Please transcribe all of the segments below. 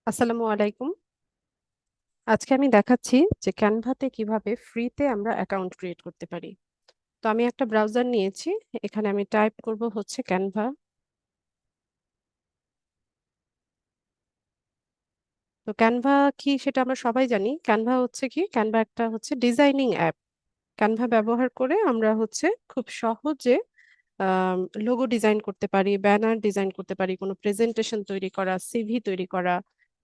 আসসালামু আলাইকুম। আজকে আমি দেখাচ্ছি যে ক্যানভাতে কিভাবে ফ্রিতে আমরা অ্যাকাউন্ট ক্রিয়েট করতে পারি। তো আমি একটা ব্রাউজার নিয়েছি। এখানে আমি টাইপ করব হচ্ছে ক্যানভা। তো ক্যানভা কি সেটা আমরা সবাই জানি। ক্যানভা হচ্ছে কি? ক্যানভা একটা হচ্ছে ডিজাইনিং অ্যাপ। ক্যানভা ব্যবহার করে আমরা হচ্ছে খুব সহজে লোগো ডিজাইন করতে পারি, ব্যানার ডিজাইন করতে পারি, কোনো প্রেজেন্টেশন তৈরি করা, সিভি তৈরি করা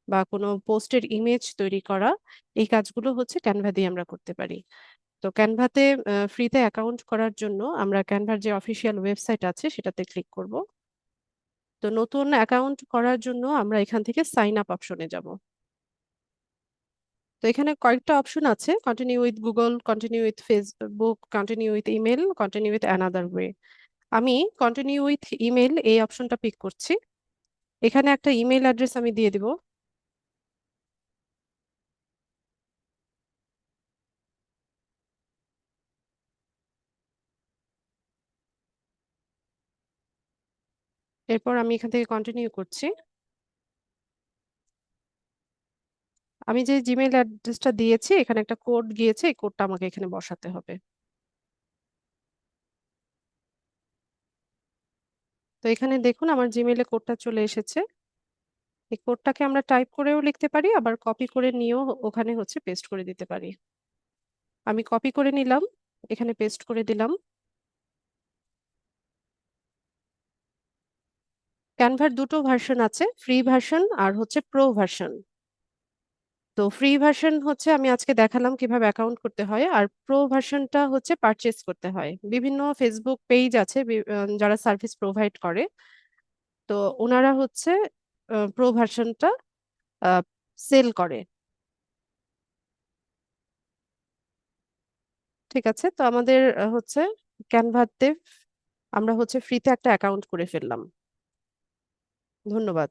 বা কোনো পোস্টের ইমেজ তৈরি করা। এই কাজগুলো হচ্ছে ক্যানভা দিয়ে আমরা করতে পারি। তো ক্যানভাতে ফ্রিতে অ্যাকাউন্ট করার জন্য আমরা ক্যানভার যে অফিসিয়াল ওয়েবসাইট আছে সেটাতে ক্লিক করব। তো নতুন অ্যাকাউন্ট করার জন্য আমরা এখান থেকে সাইন আপ অপশনে যাব। তো এখানে কয়েকটা অপশন আছে: continue with Google, continue with Facebook, continue with email, continue with another way. আমি কন্টিনিউ উইথ ইমেল এই অপশনটা পিক করছি। এখানে একটা ইমেল অ্যাড্রেস আমি দিয়ে দিব। এরপর আমি এখান থেকে কন্টিনিউ করছি। আমি যে জিমেইল অ্যাড্রেসটা দিয়েছি এখানে একটা কোড গিয়েছে, এই কোডটা আমাকে এখানে বসাতে হবে। তো এখানে দেখুন আমার জিমেইলে কোডটা চলে এসেছে। এই কোডটাকে আমরা টাইপ করেও লিখতে পারি, আবার কপি করে নিয়েও ওখানে হচ্ছে পেস্ট করে দিতে পারি। আমি কপি করে নিলাম, এখানে পেস্ট করে দিলাম। ক্যানভার দুটো ভার্সন আছে, ফ্রি ভার্সন আর হচ্ছে প্রো ভার্সন। তো ফ্রি ভার্সন হচ্ছে আমি আজকে দেখালাম কিভাবে অ্যাকাউন্ট করতে হয়, আর প্রো ভার্সনটা হচ্ছে পারচেজ করতে হয়। বিভিন্ন ফেসবুক পেজ আছে যারা সার্ভিস প্রোভাইড করে। তো ওনারা হচ্ছে প্রো ভার্সনটা সেল করে। ঠিক আছে, তো আমাদের হচ্ছে ক্যানভাতে আমরা হচ্ছে ফ্রিতে একটা অ্যাকাউন্ট করে ফেললাম। ধন্যবাদ।